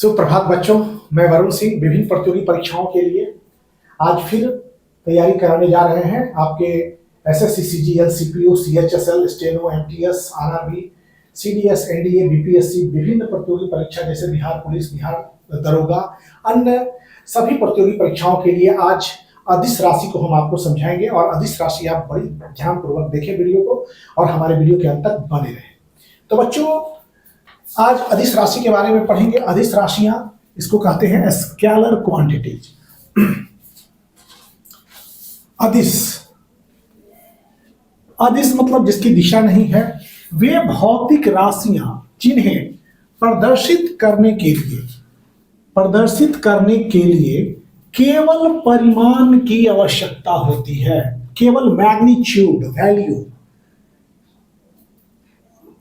सुप्रभात बच्चों, मैं वरुण सिंह विभिन्न प्रतियोगी परीक्षाओं के लिए आज फिर तैयारी कराने जा रहे हैं। आपके SSC, CGL, CPO, CHSL, steno, MTS, RRB, CDS, NDA, BPSC, विभिन्न प्रतियोगी परीक्षा जैसे बिहार पुलिस, बिहार दरोगा, अन्य सभी प्रतियोगी परीक्षाओं के लिए आज अदिश राशि को हम आपको समझाएंगे। और अदिश राशि आप बड़ी ध्यानपूर्वक देखें वीडियो को और हमारे वीडियो के अंत तक बने रहें। तो बच्चों, आज अदिश राशि के बारे में पढ़ेंगे। अदिश राशियां इसको कहते हैं स्केलर क्वांटिटीज। अदिश अदिश मतलब जिसकी दिशा नहीं है, वे भौतिक राशियां जिन्हें प्रदर्शित करने के लिए केवल परिमाण की आवश्यकता होती है। केवल मैग्नीट्यूड, वैल्यू,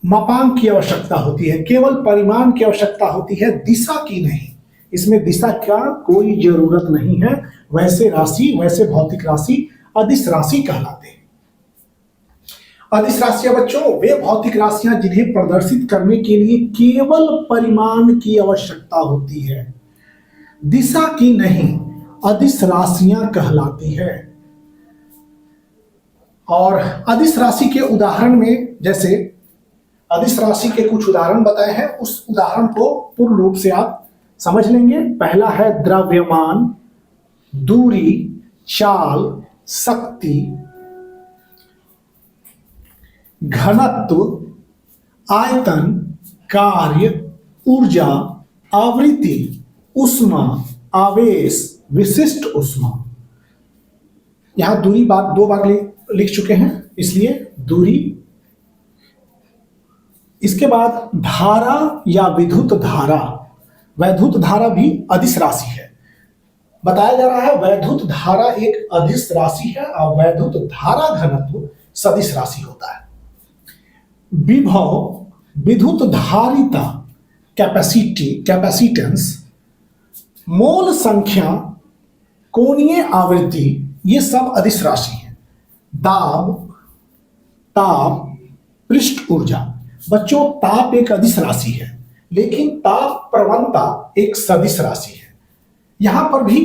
मापांक की आवश्यकता होती है, केवल परिमाण की आवश्यकता होती है, दिशा की नहीं। इसमें दिशा का कोई जरूरत नहीं है। वैसे भौतिक राशि अदिश राशि कहलाते हैं। अदिश राशियां बच्चों वे भौतिक राशियां जिन्हें प्रदर्शित करने के लिए केवल परिमाण की आवश्यकता होती है, दिशा की नहीं, अदिश राशियां कहलाती है। और अदिश राशि के उदाहरण में, जैसे अदिश राशि के कुछ उदाहरण बताए हैं, उस उदाहरण को पूर्ण रूप से आप समझ लेंगे। पहला है द्रव्यमान, दूरी, चाल, शक्ति, घनत्व, आयतन, कार्य, ऊर्जा, आवृत्ति, ऊष्मा, आवेश, विशिष्ट ऊष्मा। यहां दूरी दो बार लिख चुके हैं, इसलिए दूरी। इसके बाद धारा या विद्युत धारा। वैद्युत धारा भी अदिश राशि है। बताया जा रहा है वैद्युत धारा एक अदिश राशि है और वैद्युत धारा घनत्व सदिश राशि होता है। विभव, विद्युत धारिता, कैपेसिटेंस, मोल संख्या, कोणीय आवृत्ति, ये सब अदिश राशि है। दाब, ताप, पृष्ठ ऊर्जा। बच्चों, ताप एक अदिश राशि है, लेकिन ताप प्रवणता एक सदिश राशि है। यहां पर भी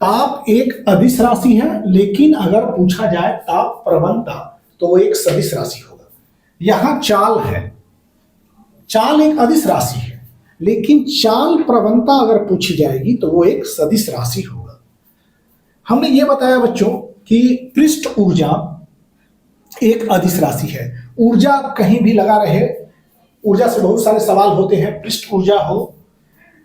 ताप एक अदिश राशि है, लेकिन अगर पूछा जाए ताप प्रवणता तो वो एक सदिश राशि होगा। यहां चाल है, चाल एक अदिश राशि है, लेकिन चाल प्रवणता अगर पूछी जाएगी तो वो एक सदिश राशि होगा। हमने ये बताया बच्चों कि पृष्ठ ऊर्जा एक अदिश राशि है। ऊर्जा कहीं भी लगा रहे, ऊर्जा से बहुत सारे सवाल होते हैं। पृष्ठ ऊर्जा हो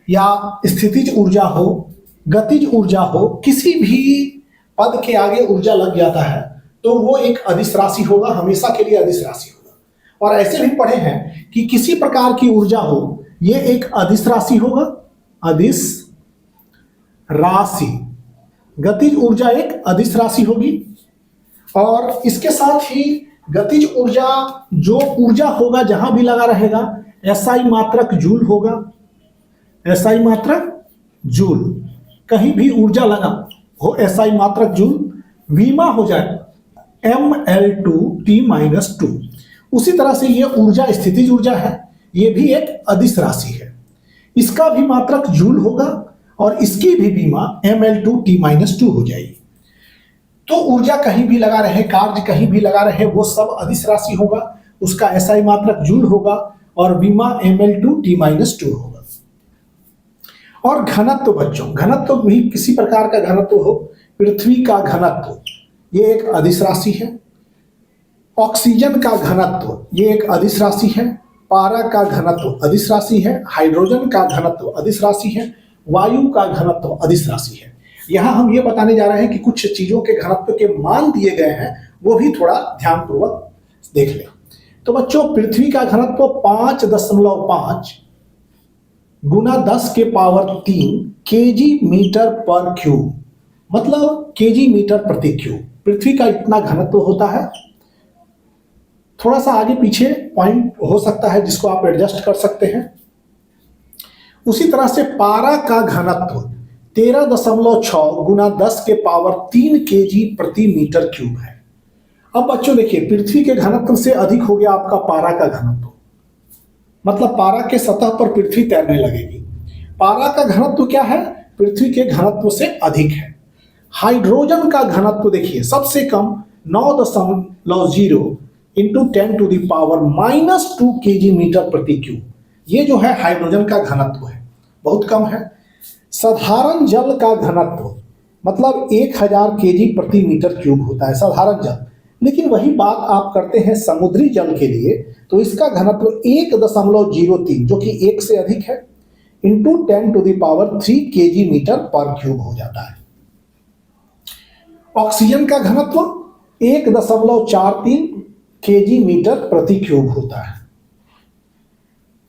या स्थितिज ऊर्जा हो, गतिज ऊर्जा हो, किसी भी पद के आगे ऊर्जा लग जाता है तो वो एक अदिश राशि होगा, हमेशा के लिए अदिश राशि होगा। और ऐसे भी पढ़े हैं कि किसी प्रकार की ऊर्जा हो, ये एक अदिश राशि होगा, अदिश राशि। गतिज ऊर्जा एक अदिश राशि होगी। और इसके साथ ही गतिज ऊर्जा, जो ऊर्जा होगा जहां भी लगा रहेगा, एसआई मात्रक जूल होगा। एसआई मात्रक जूल, कहीं भी ऊर्जा लगा हो एसआई मात्रक जूल। वीमा हो जाए mL2T-2। उसी तरह से ये ऊर्जा स्थितिज ऊर्जा है, ये भी एक अदिश राशि है। इसका भी मात्रक जूल होगा और इसकी भी बीमा mL2T-2 हो जाएगी। तो ऊर्जा कहीं भी लगा रहे, कार्य कहीं भी लगा रहे, वो सब अदिश राशि होगा। उसका एसआई मात्रक जूल होगा और बीमा mL2T-2 होगा। और घनत्व बच्चों, घनत्व भी किसी प्रकार का घनत्व हो, पृथ्वी का घनत्व ये एक अदिश राशि है। ऑक्सीजन का घनत्व ये एक अदिश राशि है। पारा का घनत्व अदिश राशि है। हाइड्रोजन का घनत्व अदिश राशि है। वायु का घनत्व अदिश राशि है। यहां हम ये बताने जा रहे हैं कि कुछ चीजों के घनत्व के मान दिए गए हैं, वो भी थोड़ा ध्यानपूर्वक देख लें। तो बच्चों, पृथ्वी का घनत्व 5.5 गुना 10⁻³ kg मीटर पर क्यूब, मतलब kg मीटर प्रति क्यूब। पृथ्वी का इतना घनत्व होता है। थोड़ा सा आगे पीछे पॉइंट हो सकता है जिसको आप एडजस्ट कर सकते हैं। उसी तरह से पारा का घनत्व 13.6 गुना 10⁻³ kg प्रति मीटर क्यूब है। अब बच्चों देखिए, पृथ्वी के घनत्व से अधिक हो गया आपका पारा का घनत्व, मतलब पारा के सतह पर पृथ्वी तैरने लगेगी। पारा का घनत्व क्या है? पृथ्वी के घनत्व से अधिक है। हाइड्रोजन का घनत्व देखिए सबसे कम 9.0 इंटू 10⁻⁻² kg मीटर प्रति क्यूब। ये जो है हाइड्रोजन का घनत्व है, बहुत कम है। साधारण जल का घनत्व मतलब 1000 kg प्रति मीटर क्यूब होता है साधारण जल। लेकिन वही बात आप करते हैं समुद्री जल के लिए, तो इसका घनत्व 1.03 जो कि 1 से अधिक है इंटू 10⁻³ kg मीटर पर क्यूब हो जाता है। ऑक्सीजन का घनत्व 1.43 kg मीटर प्रति क्यूब होता है।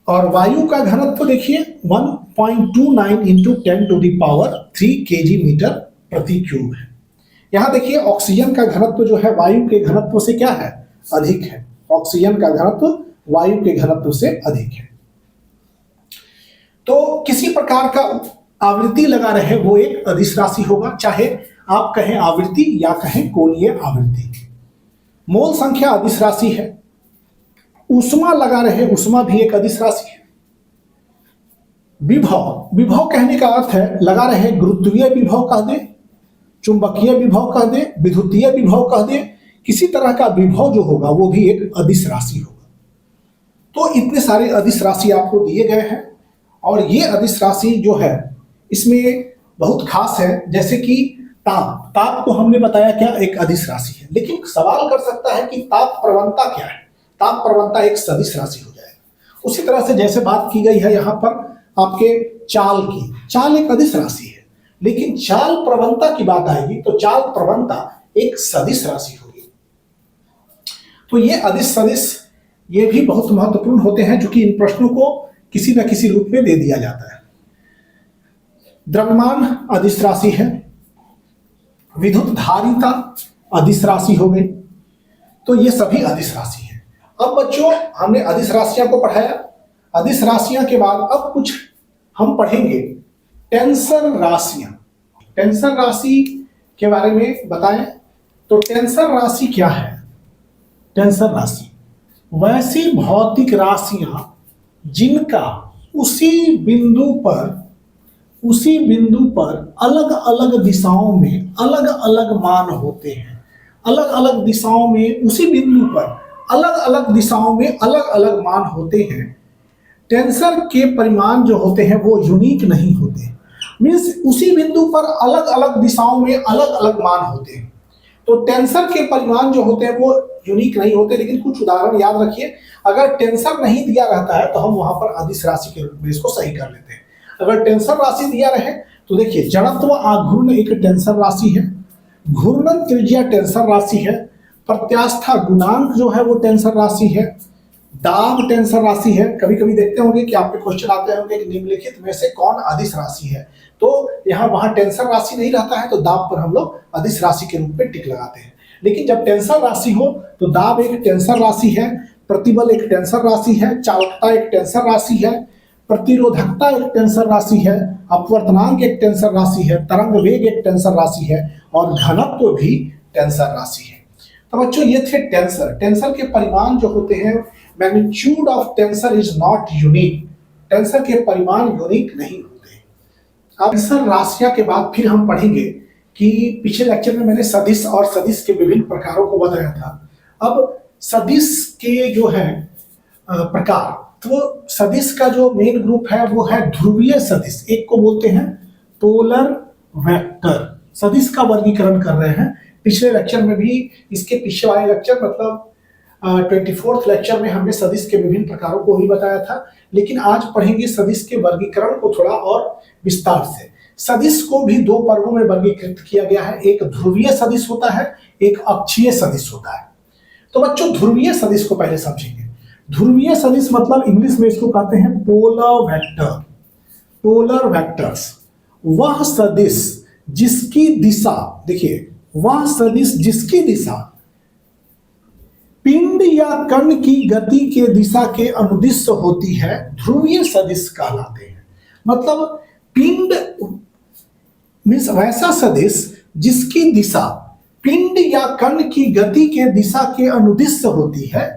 और वायु का घनत्व देखिए 1.29 इंटू 10⁻³ kg मीटर प्रति क्यूब है। यहां देखिए ऑक्सीजन का घनत्व जो है वायु के घनत्व से क्या है? अधिक है। ऑक्सीजन का घनत्व वायु के घनत्व से अधिक है। तो किसी प्रकार का आवृत्ति लगा रहे वो एक अदिश राशि होगा, चाहे आप कहें आवृत्ति या कहें कोणीय आवृत्ति। मोल संख्या अदिश राशि है। ऊष्मा लगा रहे, ऊष्मा भी एक अदिश राशि है। विभव, विभव कहने का अर्थ है लगा रहे गुरुत्वीय विभव कह दे, चुंबकीय विभव कह दे, विद्युतीय विभव कह दे, किसी तरह का विभव जो होगा वो भी एक अदिश राशि होगा। तो इतने सारे अदिश राशि आपको दिए गए हैं और ये अदिश राशि जो है इसमें बहुत खास है, जैसे कि ताप। ताप को हमने बताया क्या एक अदिश राशि है, लेकिन सवाल कर सकता है कि ताप प्रवणता क्या है? ताप प्रवणता एक सदिश राशि हो जाएगा। उसी तरह से जैसे बात की गई है यहाँ पर आपके चाल की, चाल एक अदिश राशि है, लेकिन चाल प्रवणता की बात आएगी तो चाल प्रवणता एक सदिश राशि होगी। तो ये अदिश सदिश ये भी बहुत महत्वपूर्ण होते हैं, जो कि इन प्रश्नों को किसी न किसी रूप में दे दिया जाता है। द्रव्यमान अदिश राशि है। विद्युत धारिता अदिश राशि हो गई। तो ये सभी अदिश राशि है। अब बच्चों हमने अदिश राशियां को पढ़ाया। अदिश राशियां के बाद अब कुछ हम पढ़ेंगे टेंसर राशियां। टेंसर राशि के बारे में बताएं तो टेंसर राशि क्या है? टेंसर राशि वैसी भौतिक राशियां जिनका उसी बिंदु पर अलग अलग दिशाओं में अलग अलग मान होते हैं। अलग अलग दिशाओं में उसी बिंदु पर अलग अलग दिशाओं में अलग अलग मान होते हैं। टेंसर के परिमाण जो होते हैं वो यूनिक नहीं होते, मीन्स उसी बिंदु पर अलग अलग दिशाओं में अलग अलग मान होते हैं। तो टेंसर के परिमाण जो होते हैं वो यूनिक नहीं होते। लेकिन कुछ उदाहरण याद रखिए, अगर टेंसर नहीं दिया रहता है तो हम वहां पर अदिश राशि के रूप में इसको सही कर लेते हैं। अगर टेंसर राशि दिया रहे तो देखिए जड़त्व आघूर्ण एक टेंसर राशि है, घूर्णन त्रिज्या टेंसर राशि है, प्रत्यास्था गुणांक जो है वो टेंसर राशि है, दाब टेंसर राशि है। कभी कभी देखते होंगे कि आपके क्वेश्चन आते होंगे कि निम्नलिखित में से कौन अदिश राशि है, तो यहाँ वहां टेंसर राशि नहीं रहता है तो दाब पर हम लोग अदिश राशि के रूप में टिक लगाते हैं। लेकिन जब टेंसर राशि हो तो दाब एक टेंसर राशि है, प्रतिबल एक टेंसर राशि है, चालकता एक टेंसर राशि है, प्रतिरोधकता एक टेंसर राशि है, अपवर्तनांक एक टेंसर राशि है, तरंग वेग एक टेंसर राशि है और घनत्व भी टेंसर राशि है। तो बच्चों ये थे टेंसर। टेंसर के परिमाण जो होते हैं, magnitude of tensor is not unique. Tensor के परिमाण यूनिक नहीं होते। अब टेंसर राशियां के बाद फिर हम पढ़ेंगे कि पिछले लेक्चर में मैंने सदिश और सदिश के विभिन्न प्रकारों को बताया था। अब सदिश के जो है प्रकार, तो सदिश का जो मेन ग्रुप है वो है ध्रुवीय सदिश। एक को बोलते हैं पोलर वेक्टर। सदिश का वर्गीकरण कर रहे हैं। पिछले लेक्चर में भी, इसके पीछे वाले लेक्चर मतलब 24th लेक्चर में हमने सदिश के विभिन्न प्रकारों को ही बताया था। लेकिन आज पढ़ेंगे सदिश के वर्गीकरण को थोड़ा और विस्तार से। सदिश को भी दो वर्गों में वर्गीकृत किया गया है। एक ध्रुवीय सदिश होता है, एक अक्षीय सदिश होता है। तो बच्चों ध्रुवीय सदिश को पहले समझेंगे। ध्रुवीय सदिश मतलब इंग्लिश में इसको कहते हैं पोलर वेक्टर। पोलर वेक्टर्स वह सदिश जिसकी दिशा, देखिए वह सदिश जिसकी दिशा पिंड या कण की गति के दिशा के अनुदिश होती है, ध्रुवीय सदिश कहलाते हैं। मतलब पिंड मीन्स वैसा सदिश जिसकी दिशा पिंड या कण की गति के दिशा के अनुदिश होती है,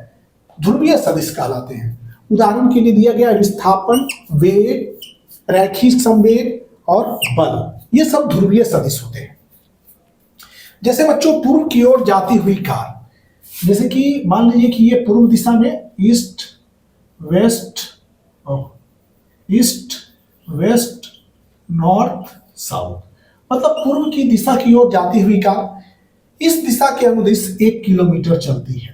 ध्रुवीय सदिश कहलाते हैं। उदाहरण के लिए दिया गया विस्थापन, वेग, रैखिक संवेग और बल, ये सब ध्रुवीय सदिश होते हैं। जैसे बच्चों पूर्व की ओर जाती हुई कार, जैसे कि मान लीजिए कि ये पूर्व दिशा में ईस्ट वेस्ट नॉर्थ साउथ, मतलब पूर्व की दिशा की ओर जाती हुई कार इस दिशा के अनुदिश 1 किलोमीटर चलती है।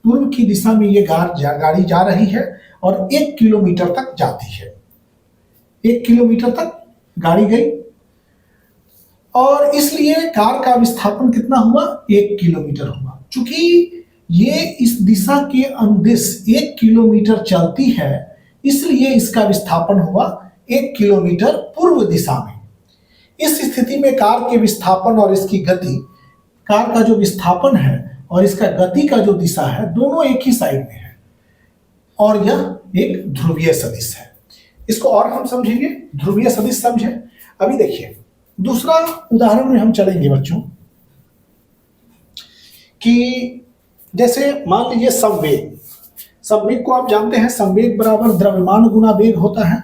पूर्व की दिशा में ये गाड़ी जा रही है और 1 किलोमीटर तक जाती है। 1 किलोमीटर तक गाड़ी गई और इसलिए कार का विस्थापन कितना हुआ? 1 किलोमीटर हुआ। चूंकि ये इस दिशा के अनुदिश 1 किलोमीटर चलती है, इसलिए इसका विस्थापन हुआ 1 किलोमीटर पूर्व दिशा में। इस स्थिति में कार के विस्थापन और इसकी गति, कार का जो विस्थापन है और इसका गति का जो दिशा है, दोनों एक ही साइड में है और यह एक ध्रुवीय सदिश है। इसको और हम समझेंगे, ध्रुवीय सदिश समझे। अभी देखिए दूसरा उदाहरण में हम चलेंगे बच्चों कि जैसे मान लीजिए संवेग, संवेग को आप जानते हैं, संवेग बराबर द्रव्यमान गुना वेग होता है।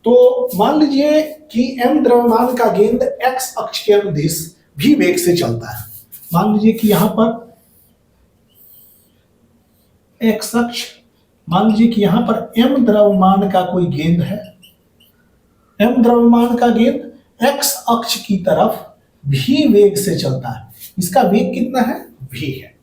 तो मान लीजिए कि m द्रव्यमान का गेंद x अक्ष के अनुदिश भी वेग से चलता है। मान लीजिए कि यहां पर x अक्ष, मान लीजिए कि यहां पर m द्रव्यमान का कोई गेंद है, m द्रव्यमान का गेंद x अक्ष की तरफ भी वेग से चलता है। इसका वेग कितना है? v है।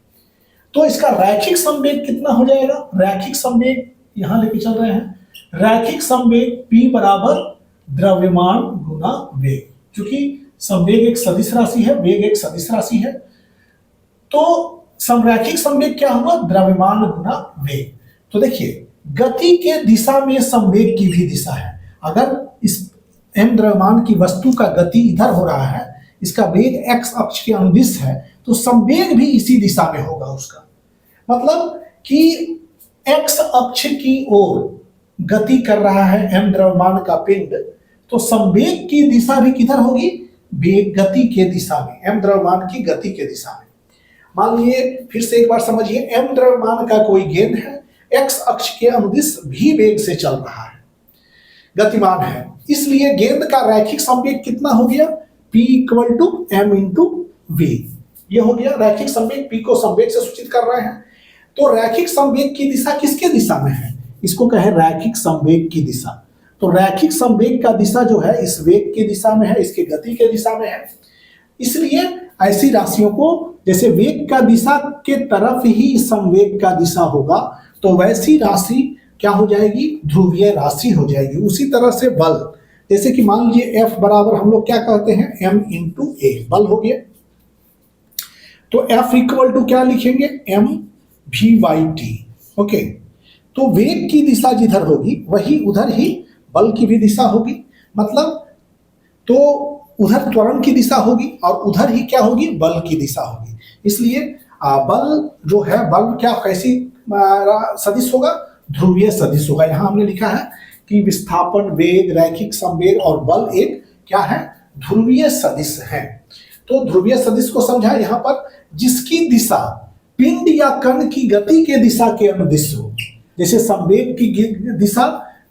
तो इसका रैखिक संवेग कितना हो जाएगा? रैखिक संवेग यहां लेके चल रहे हैं, रैखिक संवेग p बराबर द्रव्यमान गुना वेग। क्योंकि संवेग एक सदिश राशि है, वेग एक सदिश राशि है, तो समरैखिक संवेग क्या हुआ? द्रव्यमान गुना वेग। तो देखिए गति के दिशा में संवेग की भी दिशा है। अगर इस m द्रव्यमान की वस्तु का गति इधर हो रहा है, इसका वेग x अक्ष के अनुदिश है, तो संवेग भी इसी दिशा में होगा उसका। मतलब कि x अक्ष की ओर गति कर रहा है m द्रव्यमान का पिंड, तो संवेग की दिशा भी किधर होगी? वेग गति के दिशा में, m द्रव्यमान की गति के दिशा में। मान लीजिए फिर से एक बार समझिए, m द्रव्यमान का कोई गेंद है, x अक्ष के अनुदिश भी वेग से चल रहा है, गतिमान है, इसलिए गेंद का रैखिक संवेग कितना हो गया? P equal to m into v। ये हो गया रैखिक संवेग, P को संवेग से सूचित कर रहे हैं। तो रैखिक संवेग की दिशा किसके दिशा में है? इसको कहे रैखिक संवेग की दिशा। तो रैखिक संवेग का दिशा जो है इस वेग की दिशा में है, इसके गति के दिशा में है। इसलिए ऐसी राशियों को, जैसे वेग का दिशा के तरफ ही संवेग का दिशा होगा, तो वैसी राशि क्या हो जाएगी? ध्रुवीय राशि हो जाएगी। उसी तरह से बल, जैसे कि मान लीजिए F बराबर हम लोग क्या कहते हैं? m इंटू ए, बल हो गया। तो F इक्वल टू क्या लिखेंगे? m v by T. Okay, तो वेग की दिशा जिधर होगी वही उधर ही बल की भी दिशा होगी। मतलब तो उधर त्वरण की दिशा होगी और उधर ही क्या होगी? बल की दिशा होगी। इसलिए बल जो है, बल क्या कैसी सदिश होगा? ध्रुवीय सदिश होगा। यहां हमने लिखा है कि विस्थापन, वेग, रैखिक संवेग और बल एक क्या है? ध्रुवीय सदिश है। तो ध्रुवीय सदिश को समझा यहाँ पर, जिसकी दिशा पिंड या कण की गति के दिशा के अनुदिश हो। जैसे संवेग की दिशा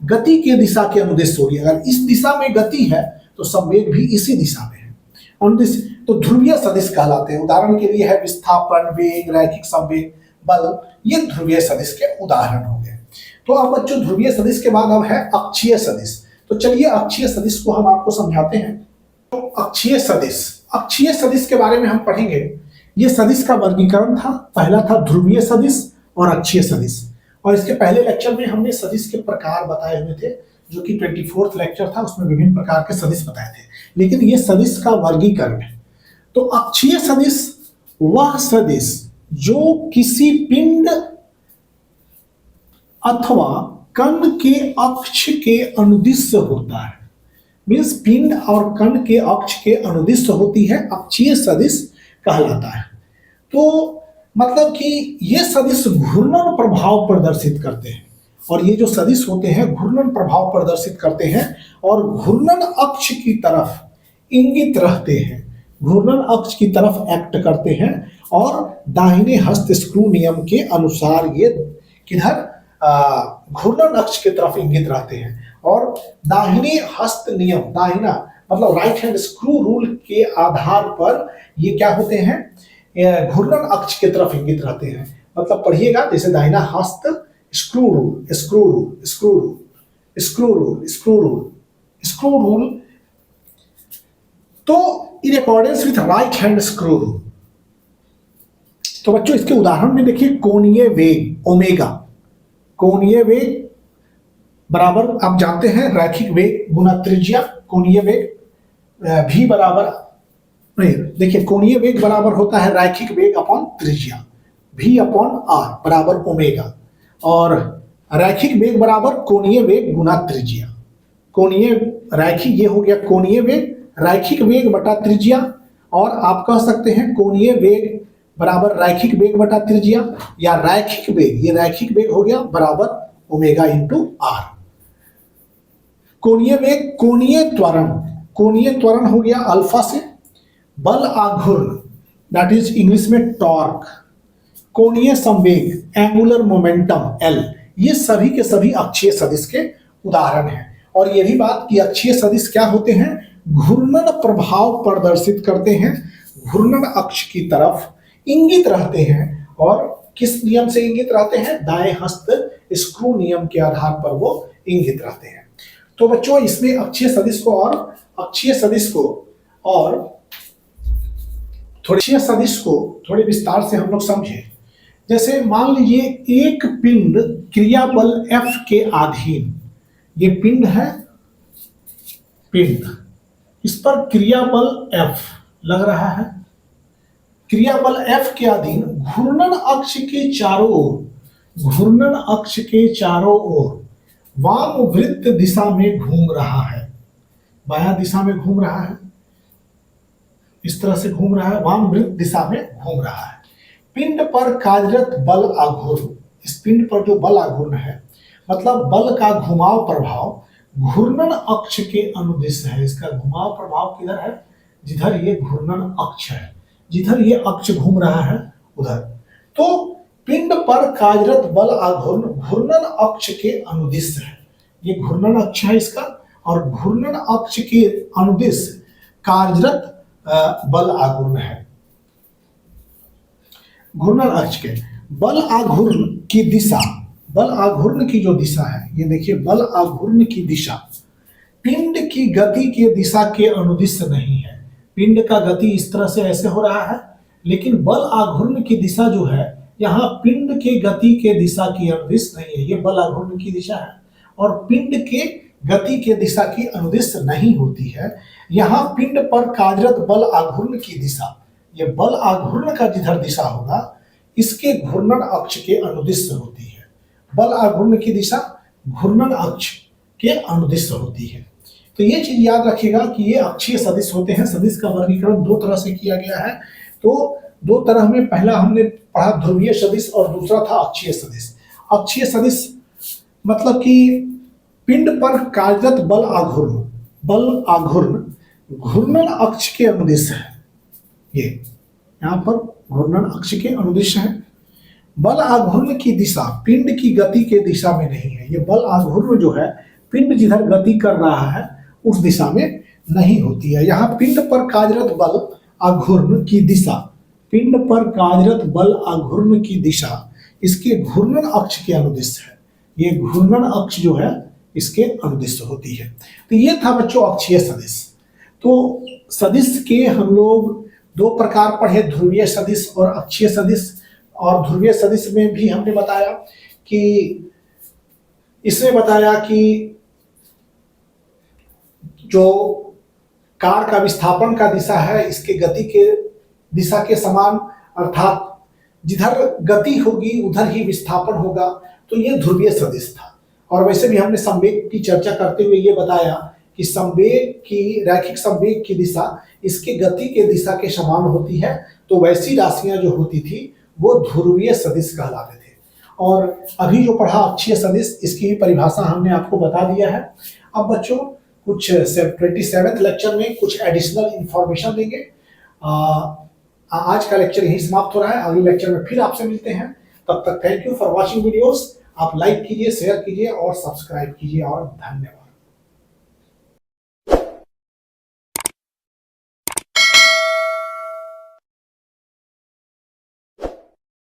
गति के दिशा के अनुदिश होगी। अगर इस दिशा में गति है तो संवेग भी इसी दिशा में है, अनुदिश, तो ध्रुवीय सदिश कहलाते हैं। उदाहरण के लिए है विस्थापन, वेग, रैखिक संवेग, बल, ये ध्रुवीय सदिश के उदाहरण हो गए। तो अब बच्चों ध्रुवीय सदिश के बाद अब है अक्षीय सदिश। तो चलिए अक्षीय सदिश को हम आपको समझाते हैं। तो अक्षीय सदिश, अक्षीय सदिश के बारे में हम पढ़ेंगे। ये सदिश का वर्गीकरण था, पहला था ध्रुवीय सदिश और अक्षीय सदिश। और इसके पहले लेक्चर में हमने सदिश के प्रकार बताए हुए थे, जो कि 24वां लेक्चर था, उसमें विभिन्न प्रकार के सदिश बताए थे। लेकिन ये सदिश का वर्गीकरण है। तो अक्षीय सदिश वह सदिश जो किसी पिंड अथवा कण के अक्ष के अनुदिश होता है। मीन्स पिंड और कण के अक्ष के अनुदिश होती है, अक्षीय सदिश कहलाता है। तो मतलब कि ये सदिश घूर्णन प्रभाव प्रदर्शित करते हैं, और ये जो सदिश होते हैं घूर्णन प्रभाव प्रदर्शित करते हैं और घूर्णन अक्ष की तरफ इंगित रहते हैं, घूर्णन अक्ष की तरफ एक्ट करते हैं और दाहिने हस्त स्क्रू नियम के अनुसार ये किधर? घूर्णन अक्ष की तरफ इंगित रहते हैं और दाहिने हस्त नियम, दाहिना मतलब राइट हैंड स्क्रू रूल के आधार पर ये क्या होते हैं, घूर्णन अक्ष की तरफ इंगित रहते हैं। मतलब पढ़िएगा, जैसे दाहिना हस्त screw rule, screw rule, screw rule, screw rule, screw rule, screw rule, तो in accordance with right hand screw rule. तो बच्चों इसके उदाहरण में देखिए, कोणीय वेग ओमेगा, कोणीय वेग बराबर आप जानते हैं रैखिक वेग गुना त्रिज्या, कोणीय वेग भी बराबर, नहीं देखिए कोणीय वेग बराबर होता है रैखिक वेग अपॉन त्रिज्या, v अपॉन आर बराबर ओमेगा, और रैखिक वेग बराबर कोणीय वेग गुना त्रिज्या। कोणीय रैखिक ये हो गया कोणीय वेग, रैखिक वेग बटा त्रिज्या, और आप कह सकते हैं कोणीय वेग बराबर रैखिक वेग बटा त्रिज्या, या रैखिक वेग, ये रैखिक वेग हो गया बराबर ओमेगा इंटू आर। कोणीय वेग, कोणीय त्वरण, कोणीय त्वरण हो गया अल्फा से, बल आघूर्ण दैट इज इंग्लिश में टॉर्क, कोणीय संवेग एंगुलर मोमेंटम एल, ये सभी के सभी अक्षीय सदिश के उदाहरण हैं। और ये भी बात कि अक्षीय सदिश क्या होते हैं, घूर्णन प्रभाव प्रदर्शित करते हैं, घूर्णन अक्ष की तरफ इंगित रहते हैं, और किस नियम से इंगित रहते हैं, दाएं हस्त स्क्रू नियम के आधार पर वो इंगित रहते हैं। तो बच्चों इसमें अक्षीय सदिश को और अक्षीय सदिश को और थोड़े सदिश को थोड़े विस्तार से हम लोग समझें। जैसे मान लीजिए एक पिंड क्रियाबल F के अधीन, ये पिंड है, पिंड, इस पर क्रियाबल F लग रहा है, क्रियाबल F के अधीन घूर्णन अक्ष के चारों ओर, घूर्णन अक्ष के चारों ओर वामवृत्त दिशा में घूम रहा है, बायां दिशा में घूम रहा है, इस तरह से घूम रहा है, वामवृत्त दिशा में घूम रहा है। पिंड पर कार्यरत बल आघूर्ण, इस पिंड पर जो बल आघूर्ण है मतलब बल का घुमाव प्रभाव घूर्णन अक्ष के अनुदिश है। इसका घुमाव प्रभाव किधर है, जिधर ये घूर्णन अक्ष है, जिधर ये अक्ष घूम रहा है उधर। तो पिंड पर कार्यरत बल आघूर्ण घूर्णन अक्ष के अनुदिश है, ये घूर्णन अक्ष है इसका, और घूर्णन अक्ष के अनुदिश कार्यरत बल आघूर्ण है। घूर्णन अक्ष के बल आघूर्ण की दिशा, बल आघूर्ण की जो दिशा है, ये देखिए बल आघूर्ण की दिशा पिंड की गति के दिशा के अनुदिश नहीं है। पिंड का गति इस तरह से ऐसे हो रहा है, लेकिन बल आघूर्ण की दिशा जो है यहाँ पिंड के गति के दिशा की अनुदिश नहीं है, ये बल आघूर्ण की दिशा है, और पिंड के गति के दिशा की अनुदिश नहीं होती है। यहाँ पिंड पर कार्यरत बल आघूर्ण की दिशा, ये बल आघूर्ण का जिधर दिशा होगा इसके घूर्णन अक्ष के अनुदिश होती है। बल आघूर्ण की दिशा घूर्णन अक्ष के अनुदिश होती है। तो ये चीज याद रखिएगा कि ये अक्षीय सदिश होते हैं। सदिश का वर्गीकरण दो तरह से किया गया है। तो दो तरह में, पहला हमने पढ़ा ध्रुवीय सदिश और दूसरा था अक्षीय सदिश। अक्षीय सदिश मतलब कि पिंड पर कार्यरत बल आघूर्ण, बल आघूर्ण घूर्णन अक्ष के अनुदिश है, ये यहाँ पर घूर्णन अक्ष के अनुदिश है। बल आघूर्ण की दिशा पिंड की गति के दिशा में नहीं है। ये बल आघूर्ण जो है पिंड जिधर गति कर रहा है उस दिशा में नहीं होती है। यहाँ पिंड पर कार्यरत बल आघूर्ण की दिशा, पिंड पर कार्यरत बल आघूर्ण की दिशा इसके घूर्णन अक्ष के अनुदिश है। ये घूर्णन अक्ष जो है इसके अनुदिश होती है। तो ये था बच्चों अक्षीय सदिश। तो सदिश के हम लोग दो प्रकार पढ़े, ध्रुवीय सदिश और अक्षीय सदिश। और ध्रुवीय सदिश में भी हमने बताया कि इसमें बताया कि जो कार का विस्थापन का दिशा है इसके गति के दिशा के समान, अर्थात जिधर गति होगी उधर ही विस्थापन होगा। तो ये ध्रुवीय सदिश था। और वैसे भी हमने संवेग की चर्चा करते हुए ये बताया कि संवेग की, रैखिक संवेग की दिशा इसके गति के दिशा के समान होती है। तो वैसी राशियां जो होती थी वो ध्रुवीय सदिश कहलाते थे। और अभी जो पढ़ा अक्षीय सदिश, इसकी भी परिभाषा हमने आपको बता दिया है। अब बच्चों कुछ 27th लेक्चर में कुछ एडिशनल इंफॉर्मेशन देंगे। आज का लेक्चर यही समाप्त हो रहा है। अगले लेक्चर में फिर आपसे मिलते हैं। तब तक thank you for watching videos. आप लाइक कीजिए, शेयर कीजिए और सब्सक्राइब कीजिए। और धन्यवाद।